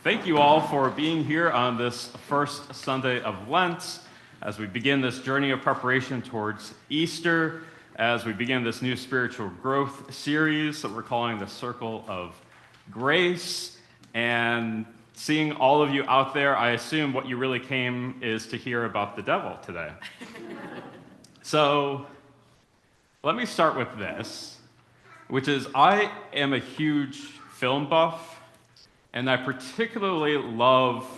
Thank you all for being here on this first Sunday of Lent as we begin this journey of preparation towards Easter, as we begin this new spiritual growth series that we're calling the Circle of Grace. And seeing all of you out there, I assume what you really came is to hear about the devil today. So let me start with this, which is I am a huge film buff. And I particularly love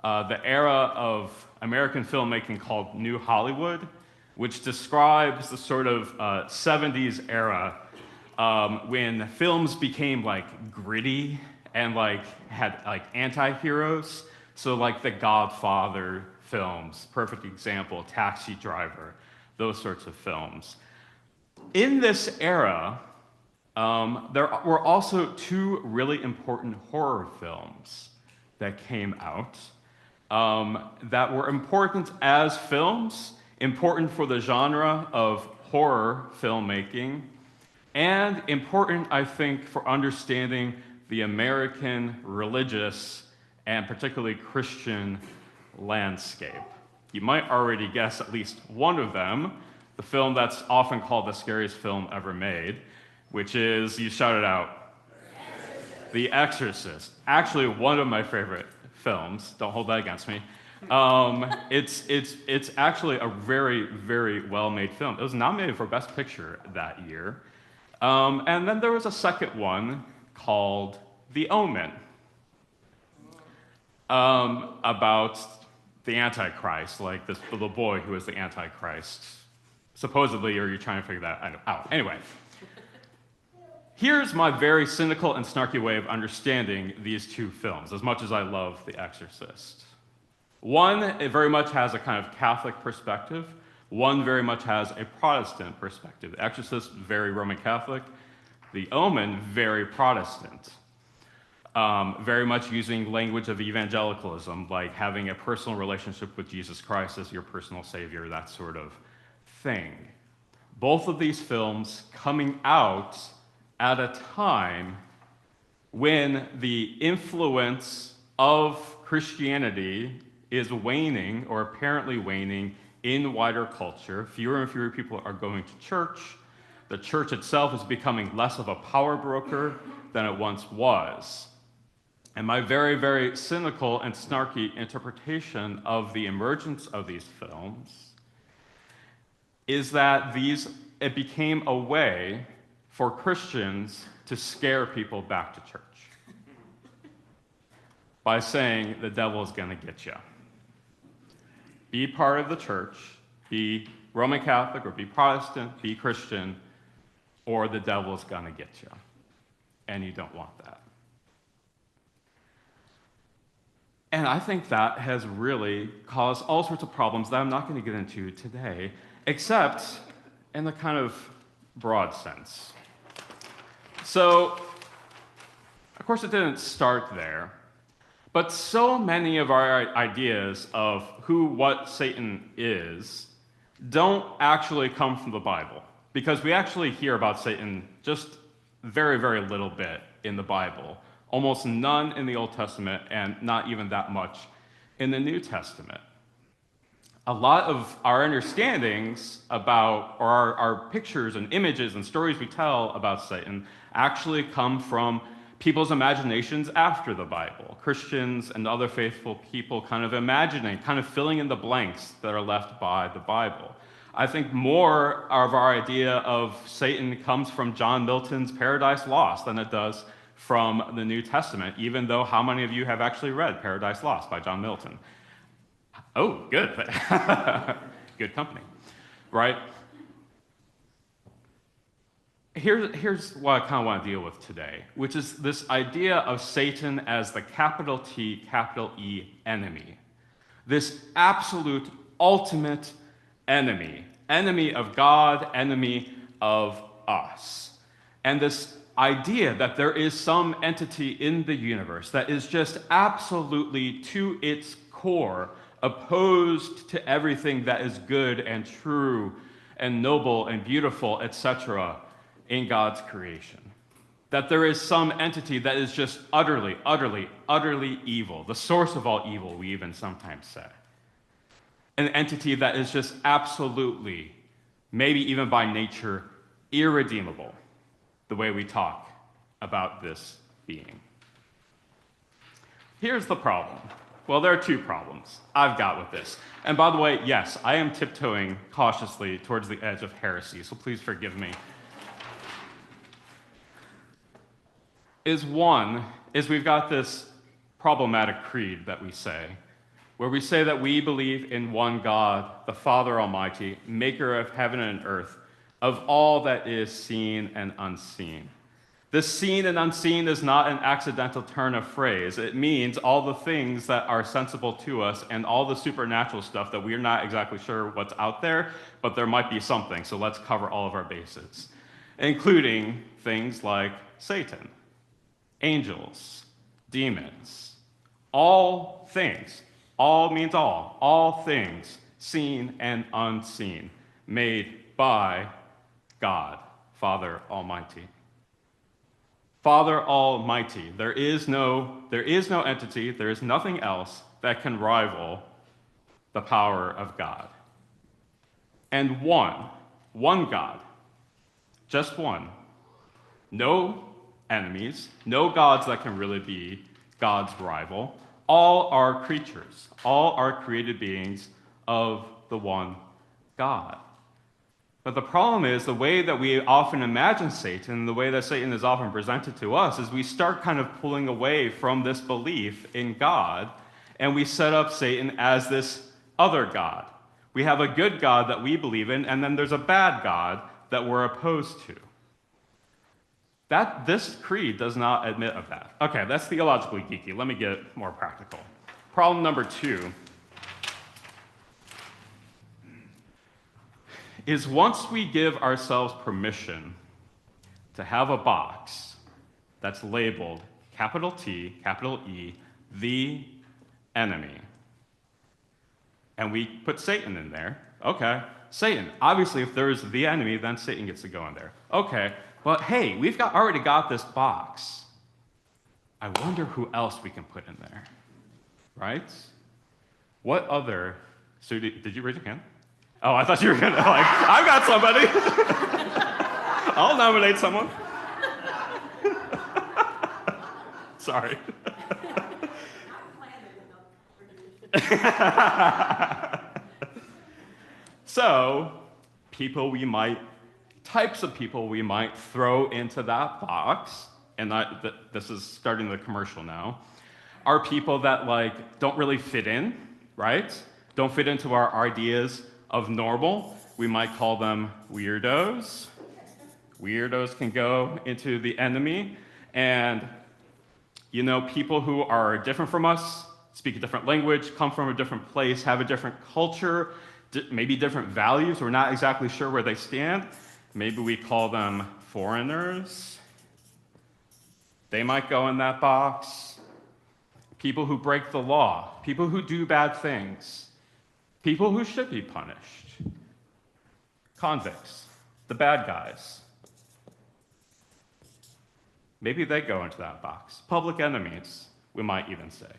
the era of American filmmaking called New Hollywood, which describes the sort of 70s era when films became like gritty and like had like anti-heroes. So like the Godfather films, perfect example, Taxi Driver, those sorts of films. In this era, there were also two really important horror films that came out that were important as films, important for the genre of horror filmmaking, and important, I think, for understanding the American religious and particularly Christian landscape. You might already guess at least one of them, the film that's often called the scariest film ever made, which is, you shouted out, The Exorcist. Actually, one of my favorite films. Don't hold that against me. It's actually a very, very well-made film. It was nominated for Best Picture that year. And then there was a second one called The Omen, about the Antichrist, like this little boy who is the Antichrist. Supposedly, or you're trying to figure that out. Anyway. Here's my very cynical and snarky way of understanding these two films, as much as I love The Exorcist. One, it very much has a kind of Catholic perspective. One very much has a Protestant perspective. The Exorcist, very Roman Catholic. The Omen, very Protestant. Very much using language of evangelicalism, like having a personal relationship with Jesus Christ as your personal savior, that sort of thing. Both of these films coming out at a time when the influence of Christianity is waning, or apparently waning, in wider culture. Fewer and fewer people are going to church. The church itself is becoming less of a power broker than it once was. And my very, very cynical and snarky interpretation of the emergence of these films is that it became a way for Christians to scare people back to church by saying the devil is going to get you. Be part of the church, be Roman Catholic or be Protestant, be Christian, or the devil is going to get you. And you don't want that. And I think that has really caused all sorts of problems that I'm not going to get into today, except in the kind of broad sense. So, of course, it didn't start there, but so many of our ideas of what Satan is don't actually come from the Bible, because we actually hear about Satan just very, very little bit in the Bible, almost none in the Old Testament, and not even that much in the New Testament. A lot of our understandings about, or our pictures and images and stories we tell about Satan actually come from people's imaginations after the Bible. Christians and other faithful people kind of imagining, kind of filling in the blanks that are left by the Bible. I think more of our idea of Satan comes from John Milton's Paradise Lost than it does from the New Testament, even though how many of you have actually read Paradise Lost by John Milton? Oh, good. Good company, right? Here's what I kind of want to deal with today, which is this idea of Satan as the capital T, capital E enemy. This absolute, ultimate enemy. Enemy of God, enemy of us. And this idea that there is some entity in the universe that is just absolutely, to its core, opposed to everything that is good and true and noble and beautiful, etc., in God's creation. that there is some entity that is just utterly, utterly, utterly evil, the source of all evil, we even sometimes say. An entity that is just absolutely, maybe even by nature, irredeemable, the way we talk about this being. Here's the problem. Well, there are two problems I've got with this. And by the way, yes, I am tiptoeing cautiously towards the edge of heresy, so please forgive me. One is we've got this problematic creed that we say, where we say that we believe in one God, the Father Almighty, maker of heaven and earth, of all that is seen and unseen. This seen and unseen is not an accidental turn of phrase. It means all the things that are sensible to us and all the supernatural stuff that we're not exactly sure what's out there, but there might be something, so let's cover all of our bases, including things like Satan, angels, demons, all things. All means all things, seen and unseen, made by God, Father Almighty. Father Almighty. There is no entity, there is nothing else that can rival the power of God. And one God, just one. No enemies, no gods that can really be God's rival. All are creatures, all are created beings of the one God. But the problem is the way that we often imagine Satan, the way that Satan is often presented to us, is we start kind of pulling away from this belief in God, and we set up Satan as this other God. We have a good God that we believe in, and then there's a bad God that we're opposed to. This creed does not admit of that. Okay, that's theologically geeky. Let me get more practical. Problem number 2 is once we give ourselves permission to have a box that's labeled capital T, capital E, the enemy, and we put Satan in there, okay, Satan. Obviously, if there's the enemy, then Satan gets to go in there. Okay, but hey, we've already got this box. I wonder who else we can put in there, right? What other, so did you raise your hand? Oh, I thought you were gonna, I've got somebody. I'll nominate someone. Sorry. So, types of people we might throw into that box, and this is starting the commercial now, are people that don't really fit in, right? Don't fit into our ideas of normal. We might call them weirdos. Weirdos can go into the enemy, and people who are different from us, speak a different language, come from a different place, have a different culture, maybe different values. We're not exactly sure where they stand. Maybe we call them foreigners. They might go in that box. People who break the law, people who do bad things, people who should be punished, convicts, the bad guys. Maybe they go into that box. Public enemies, we might even say.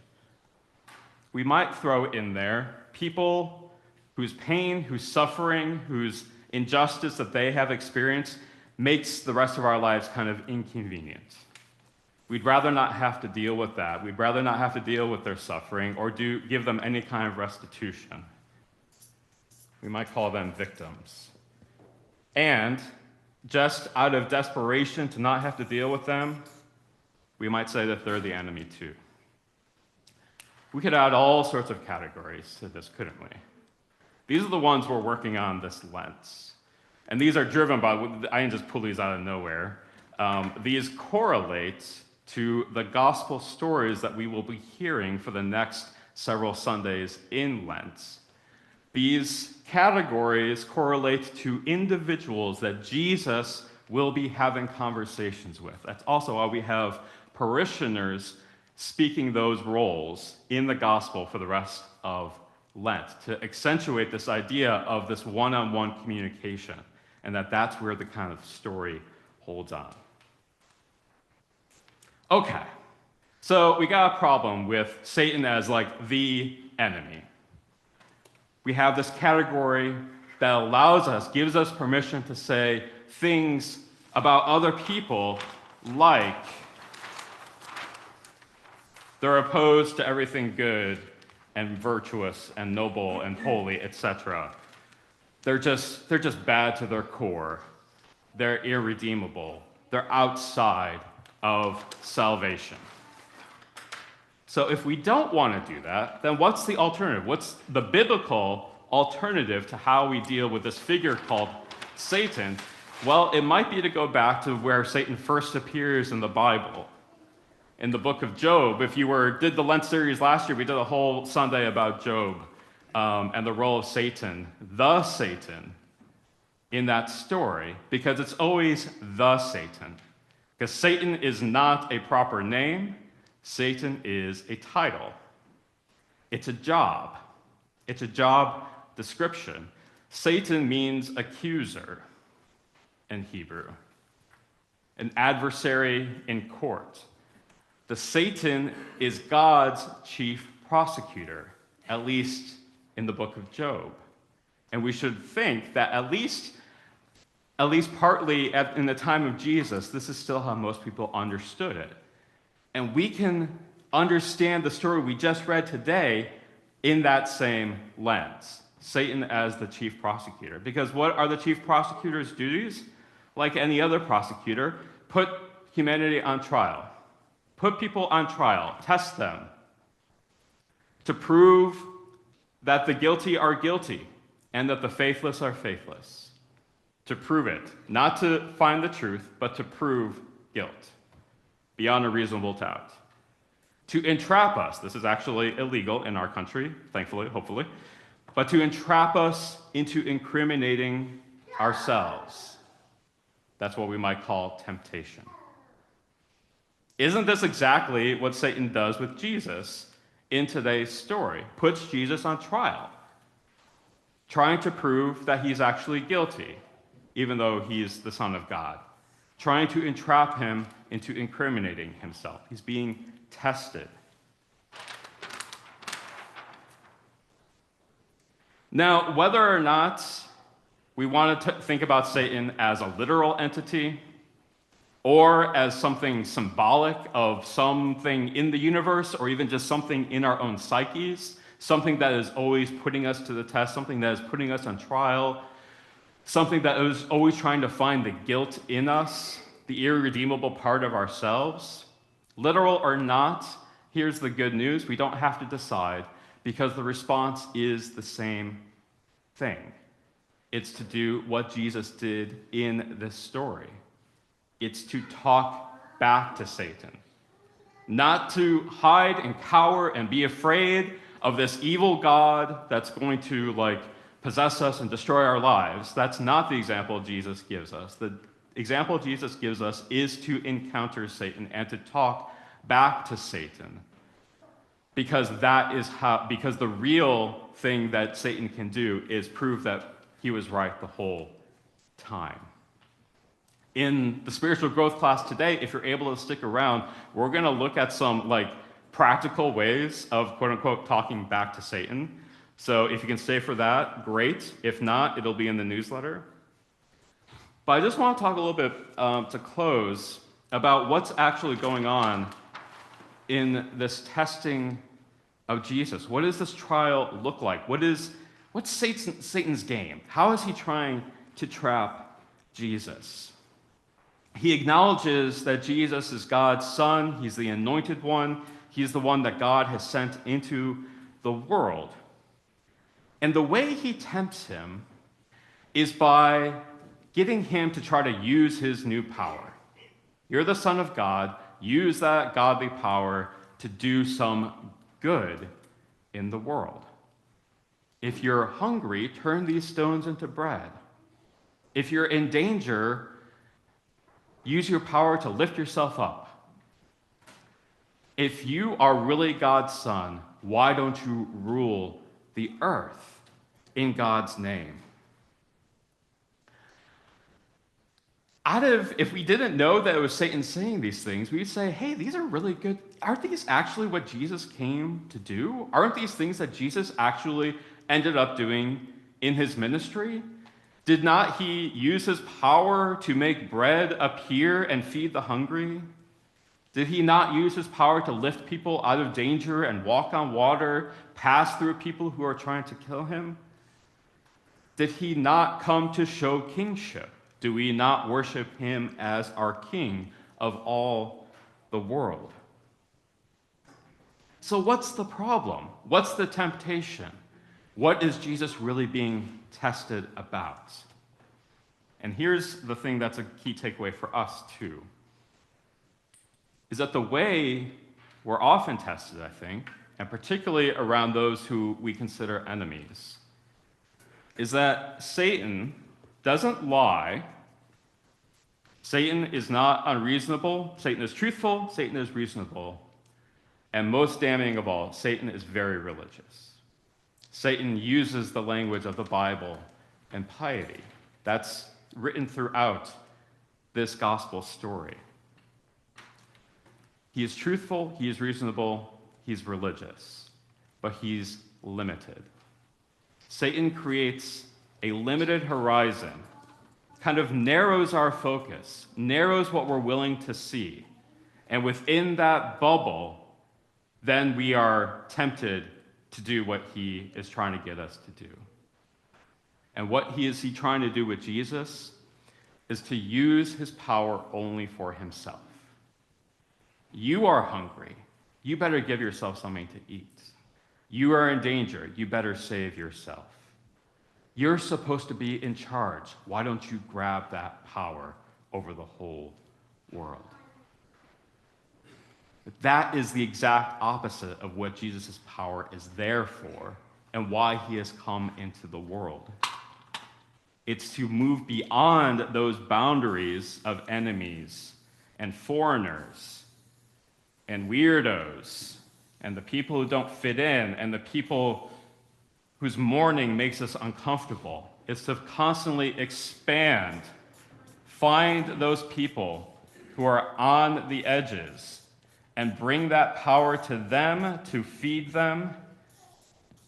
We might throw in there people whose pain, whose suffering, whose injustice that they have experienced makes the rest of our lives kind of inconvenient. We'd rather not have to deal with that. We'd rather not have to deal with their suffering or give them any kind of restitution. We might call them victims. And just out of desperation to not have to deal with them, we might say that they're the enemy too. We could add all sorts of categories to this, couldn't we? These are the ones we're working on this Lent. And these are driven by, I didn't just pull these out of nowhere. These correlate to the gospel stories that we will be hearing for the next several Sundays in Lent. These categories correlate to individuals that Jesus will be having conversations with. That's also why we have parishioners speaking those roles in the gospel for the rest of Lent, to accentuate this idea of this one-on-one communication, and that's where the kind of story holds on. Okay, so we got a problem with Satan as like the enemy. We have this category that allows us, gives us permission to say things about other people like they're opposed to everything good and virtuous and noble and holy, etc. They're just bad to their core. They're irredeemable. They're outside of salvation. So if we don't want to do that, then what's the alternative? What's the biblical alternative to how we deal with this figure called Satan? Well, it might be to go back to where Satan first appears in the Bible. In the book of Job, if you did the Lent series last year, we did a whole Sunday about Job and the role of Satan, the Satan, in that story, because it's always the Satan. Because Satan is not a proper name, Satan is a title. It's a job. It's a job description. Satan means accuser in Hebrew, an adversary in court. The Satan is God's chief prosecutor, at least in the book of Job. And we should think that at least partly in the time of Jesus, this is still how most people understood it. And we can understand the story we just read today in that same lens. Satan as the chief prosecutor. Because what are the chief prosecutor's duties? Like any other prosecutor, put humanity on trial. Put people on trial, test them to prove that the guilty are guilty and that the faithless are faithless. To prove it, not to find the truth, but to prove guilt beyond a reasonable doubt. To entrap us, this is actually illegal in our country, thankfully, hopefully, but to entrap us into incriminating ourselves. That's what we might call temptation. Isn't this exactly what Satan does with Jesus in today's story? Puts Jesus on trial, trying to prove that he's actually guilty, even though he's the Son of God, trying to entrap him into incriminating himself. He's being tested. Now, whether or not we want to think about Satan as a literal entity, or as something symbolic of something in the universe, or even just something in our own psyches, something that is always putting us to the test, something that is putting us on trial, something that is always trying to find the guilt in us, the irredeemable part of ourselves. Literal or not, here's the good news. We don't have to decide because the response is the same thing. It's to do what Jesus did in this story. It's to talk back to Satan. Not to hide and cower and be afraid of this evil God that's going to possess us and destroy our lives. That's not the example Jesus gives us. The example Jesus gives us is to encounter Satan and to talk back to Satan. Because because the real thing that Satan can do is prove that he was right the whole time. In the spiritual growth class today, if you're able to stick around, we're going to look at some practical ways of quote unquote talking back to Satan. So if you can stay for that, great. If not, it'll be in the newsletter. But I just want to talk a little bit to close about what's actually going on in this testing of Jesus. What does this trial look like? What's Satan's game? How is he trying to trap Jesus? He acknowledges that Jesus is God's Son. He's the anointed one. He's the one that God has sent into the world. And the way he tempts him is by getting him to try to use his new power. You're the Son of God. Use that godly power to do some good in the world. If you're hungry, turn these stones into bread. If you're in danger, use your power to lift yourself up. If you are really God's Son, why don't you rule the earth in God's name? if we didn't know that it was Satan saying these things, we'd say, hey, these are really good. Aren't these actually what Jesus came to do? Aren't these things that Jesus actually ended up doing in his ministry? Did not he use his power to make bread appear and feed the hungry? Did he not use his power to lift people out of danger and walk on water, pass through people who are trying to kill him? Did he not come to show kingship? Do we not worship him as our king of all the world? So, what's the problem? What's the temptation? What is Jesus really being tested about? And here's the thing that's a key takeaway for us, too, is that the way we're often tested, I think, and particularly around those who we consider enemies, is that Satan doesn't lie. Satan is not unreasonable. Satan is truthful. Satan is reasonable. And most damning of all, Satan is very religious. Satan uses the language of the Bible and piety. That's written throughout this gospel story. He is truthful, he is reasonable, he's religious, but he's limited. Satan creates a limited horizon, kind of narrows our focus, narrows what we're willing to see. And within that bubble, then we are tempted to do what he is trying to get us to do. And what is he trying to do with Jesus is to use his power only for himself. You are hungry. You better give yourself something to eat. You are in danger. You better save yourself. You're supposed to be in charge. Why don't you grab that power over the whole world? That is the exact opposite of what Jesus' power is there for and why he has come into the world. It's to move beyond those boundaries of enemies and foreigners and weirdos and the people who don't fit in and the people whose mourning makes us uncomfortable. It's to constantly expand, find those people who are on the edges and bring that power to them, to feed them,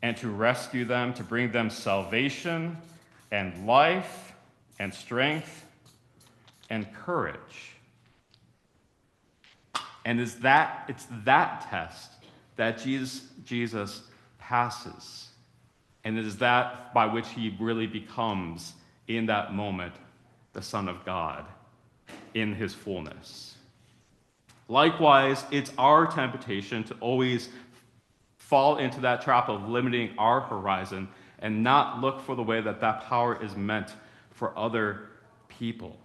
and to rescue them, to bring them salvation and life and strength and courage. And it's that test that Jesus passes. And it is that by which he really becomes, in that moment, the Son of God in his fullness. Likewise, it's our temptation to always fall into that trap of limiting our horizon and not look for the way that that power is meant for other people.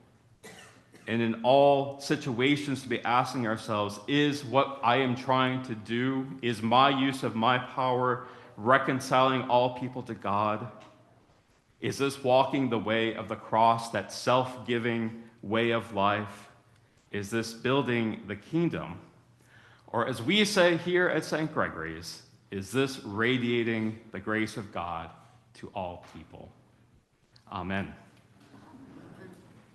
And in all situations to be asking ourselves, is what I am trying to do, is my use of my power reconciling all people to God? Is this walking the way of the cross, that self-giving way of life? Is this building the kingdom? Or as we say here at St. Gregory's, is this radiating the grace of God to all people? Amen.